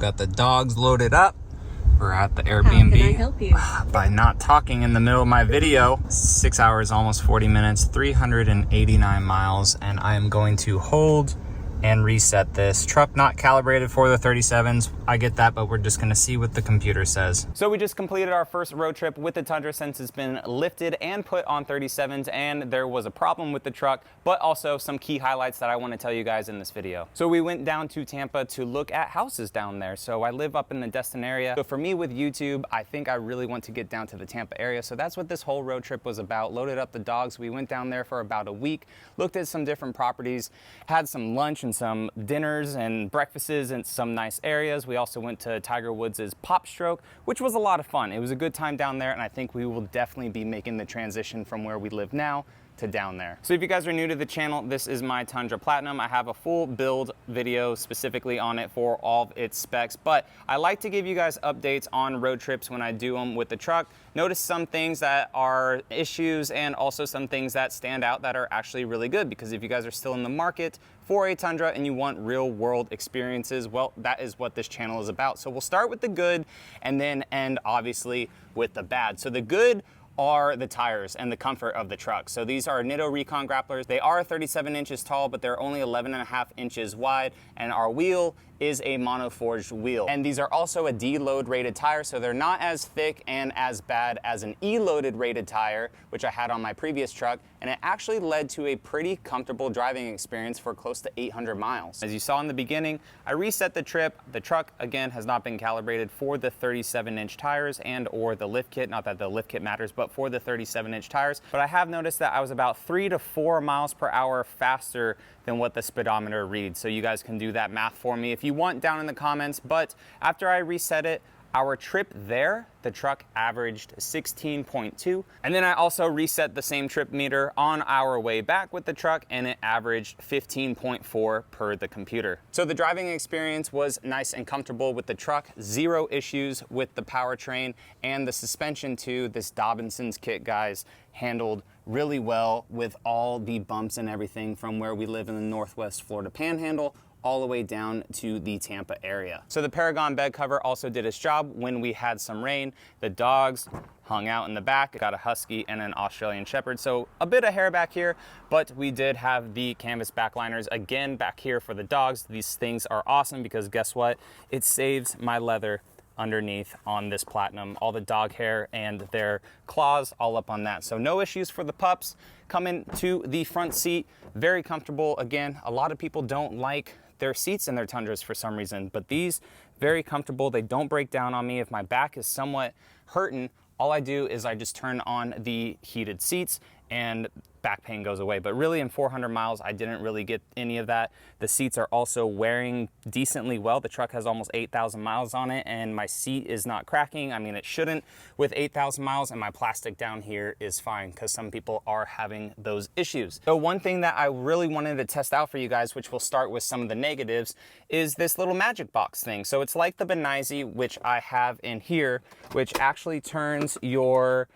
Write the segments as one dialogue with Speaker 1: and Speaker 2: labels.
Speaker 1: Got the dogs loaded up. We're at the Airbnb.
Speaker 2: How can I help you?
Speaker 1: By not talking in the middle of my video. 6 hours, almost 40 minutes, 389 miles, and I am going to hold and reset this. Truck not calibrated for the 37s. I get that, but we're just gonna see what the computer says. So we just completed our first road trip with the Tundra since it's been lifted and put on 37s, and there was a problem with the truck, but also some key highlights that I wanna tell you guys in this video. So we went down to Tampa to look at houses down there. So I live up in the Destin area. So for me with YouTube, I think I really want to get down to the Tampa area. So that's what this whole road trip was about. Loaded up the dogs. We went down there for about a week, looked at some different properties, had some lunch and some dinners and breakfasts in some nice areas. We also went to Tiger Woods' Pop Stroke, which was a lot of fun. It was a good time down there, and I think we will definitely be making the transition from where we live now to down there. So if you guys are new to the channel, this is my Tundra Platinum. I have a full build video specifically on it for all of its specs, but I like to give you guys updates on road trips when I do them with the truck. Notice some things that are issues and also some things that stand out that are actually really good, because if you guys are still in the market for a Tundra and you want real world experiences, well, that is what this channel is about. So we'll start with the good and then end obviously with the bad. So the good are the tires and the comfort of the truck. So these are Nitto Recon grapplers. They are 37 inches tall, but they're only 11.5 inches wide, and our wheel is a mono-forged wheel. And these are also a D-load rated tire, so they're not as thick and as bad as an E-loaded rated tire, which I had on my previous truck, and it actually led to a pretty comfortable driving experience for close to 800 miles. As you saw in the beginning, I reset the trip. The truck, again, has not been calibrated for the 37-inch tires and or the lift kit, not that the lift kit matters, but for the 37-inch tires. But I have noticed that I was about 3 to 4 miles per hour faster than what the speedometer reads. So you guys can do that math for me if you want down in the comments. But after I reset it, our trip there, the truck averaged 16.2. And then I also reset the same trip meter on our way back with the truck, and it averaged 15.4 per the computer. So the driving experience was nice and comfortable with the truck. Zero issues with the powertrain, and the suspension too. This Dobinson's kit, guys, handled really well with all the bumps and everything from where we live in the Northwest Florida Panhandle all the way down to the Tampa area. So the Paragon bed cover also did its job when we had some rain. The dogs hung out in the back. Got a Husky and an Australian Shepherd, so a bit of hair back here, but we did have the canvas backliners again back here for the dogs. These things are awesome because guess what? It saves my leather underneath on this Platinum, all the dog hair and their claws all up on that. So no issues for the pups. Coming to the front seat, very comfortable. Again, a lot of people don't like their seats in their Tundras for some reason, but these very comfortable. They don't break down on me. If my back is somewhat hurting, all I do is I just turn on the heated seats and back pain goes away. But really in 400 miles, I didn't really get any of that. The seats are also wearing decently well. The truck has almost 8,000 miles on it, and my seat is not cracking. I mean, it shouldn't with 8,000 miles, and my plastic down here is fine because some people are having those issues. So one thing that I really wanted to test out for you guys, which will start with some of the negatives, is this little magic box thing. So it's like the Benizzi, which I have in here, which actually turns your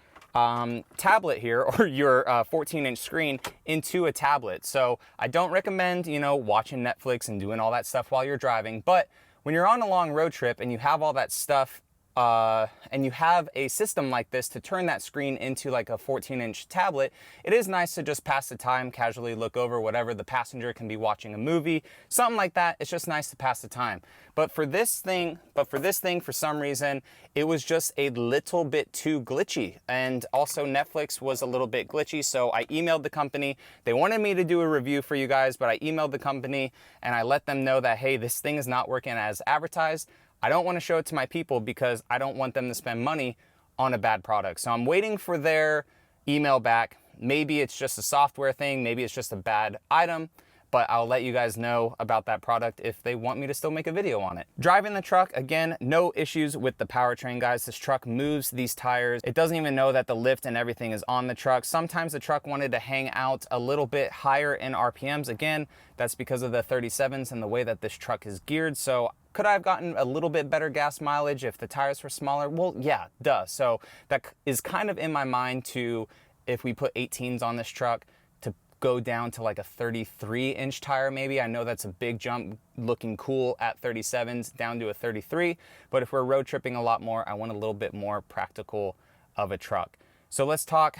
Speaker 1: tablet here, or your 14-inch screen, into a tablet. So I don't recommend, you know, watching Netflix and doing all that stuff while you're driving, but when you're on a long road trip and you have all that stuff and you have a system like this to turn that screen into like a 14-inch tablet, it is nice to just pass the time, casually look over whatever. The passenger can be watching a movie, something like that. It's just nice to pass the time. But for this thing, for some reason, it was just a little bit too glitchy. And also Netflix was a little bit glitchy. So I emailed the company. They wanted me to do a review for you guys, but I emailed the company and I let them know that, hey, this thing is not working as advertised. I don't want to show it to my people because I don't want them to spend money on a bad product. So I'm waiting for their email back. Maybe it's just a software thing. Maybe it's just a bad item, but I'll let you guys know about that product if they want me to still make a video on it. Driving the truck, again, no issues with the powertrain, guys. This truck moves these tires. It doesn't even know that the lift and everything is on the truck. Sometimes the truck wanted to hang out a little bit higher in RPMs. Again, that's because of the 37s and the way that this truck is geared. So could I have gotten a little bit better gas mileage if the tires were smaller? Well, yeah, duh. So that is kind of in my mind to, if we put 18s on this truck, to go down to like a 33-inch tire maybe. I know that's a big jump, looking cool at 37s down to a 33, but if we're road tripping a lot more, I want a little bit more practical of a truck. So let's talk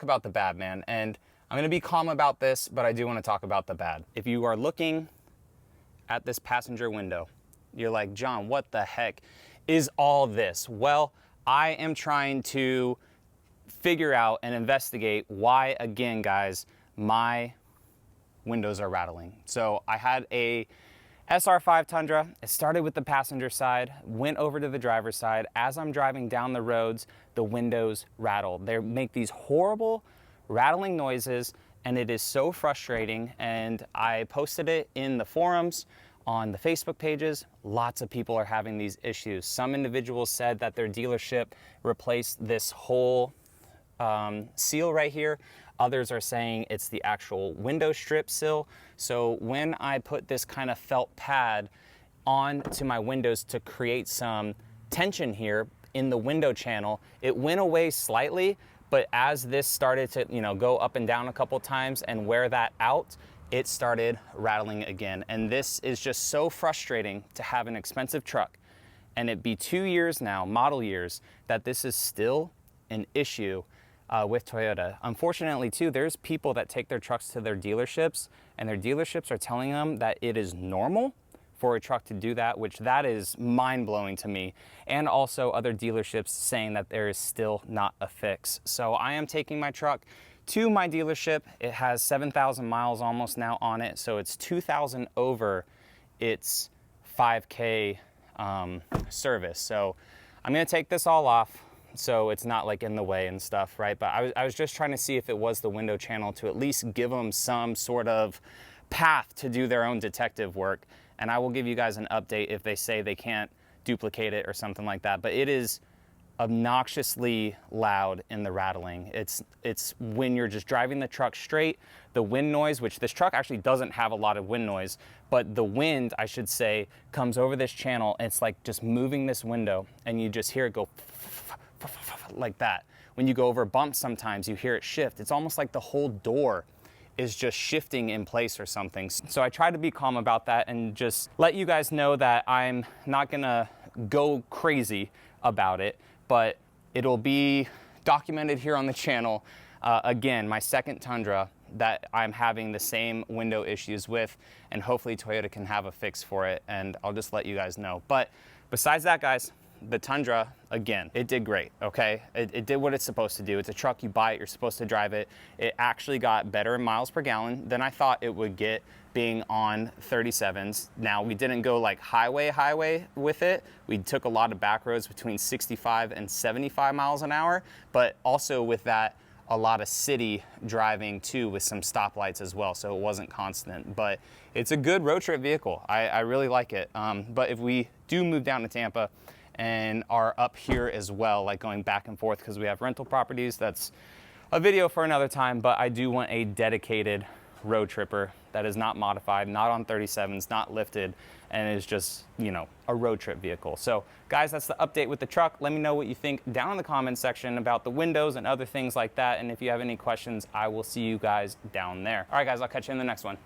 Speaker 1: about the bad, man. And I'm gonna be calm about this, but I do wanna talk about the bad. If you are looking at this passenger window, you're like, John, what the heck is all this? Well, I am trying to figure out and investigate why, again, guys, my windows are rattling. So I had a SR5 Tundra. It started with the passenger side, went over to the driver's side. As I'm driving down the roads, the windows rattle. They make these horrible rattling noises, and it is so frustrating. And I posted it in the forums, on the Facebook pages. Lots of people are having these issues. Some individuals said that their dealership replaced this whole seal right here. Others are saying it's the actual window strip sill. So when I put this kind of felt pad onto my windows to create some tension here in the window channel, it went away slightly, but as this started to, go up and down a couple times and wear that out, it started rattling again. And this is just so frustrating to have an expensive truck and it be 2 years now, model years, that this is still an issue with Toyota. Unfortunately too, there's people that take their trucks to their dealerships and their dealerships are telling them that it is normal for a truck to do that, which that is mind-blowing to me. And also other dealerships saying that there is still not a fix. So I am taking my truck to my dealership. It has 7,000 miles almost now on it. So it's 2,000 over its 5K service. So I'm gonna take this all off so it's not like in the way and stuff, right? But I was just trying to see if it was the window channel to at least give them some sort of path to do their own detective work. And I will give you guys an update if they say they can't duplicate it or something like that. But it is obnoxiously loud in the rattling. It's when you're just driving the truck straight, the wind noise, which this truck actually doesn't have a lot of wind noise, but the wind, I should say, comes over this channel and it's like just moving this window and you just hear it go like that. When you go over bumps, sometimes you hear it shift. It's almost like the whole door is just shifting in place or something. So I try to be calm about that and just let you guys know that I'm not gonna go crazy about it, but it'll be documented here on the channel. Again, my second Tundra that I'm having the same window issues with, and hopefully Toyota can have a fix for it, and I'll just let you guys know. But besides that, guys, the Tundra, again, it did great, okay? It did what it's supposed to do. It's a truck, you buy it, you're supposed to drive it. It actually got better in miles per gallon than I thought it would get being on 37s. Now, we didn't go like highway with it. We took a lot of back roads between 65 and 75 miles an hour, but also with that, a lot of city driving too with some stoplights as well, so it wasn't constant. But it's a good road trip vehicle. I really like it. But if we do move down to Tampa and are up here as well, like going back and forth because we have rental properties, that's a video for another time. But I do want a dedicated road tripper that is not modified, not on 37s, not lifted, and is just, a road trip vehicle. So guys, that's the update with the truck. Let me know what you think down in the comments section about the windows and other things like that. And if you have any questions, I will see you guys down there. All right, guys, I'll catch you in the next one.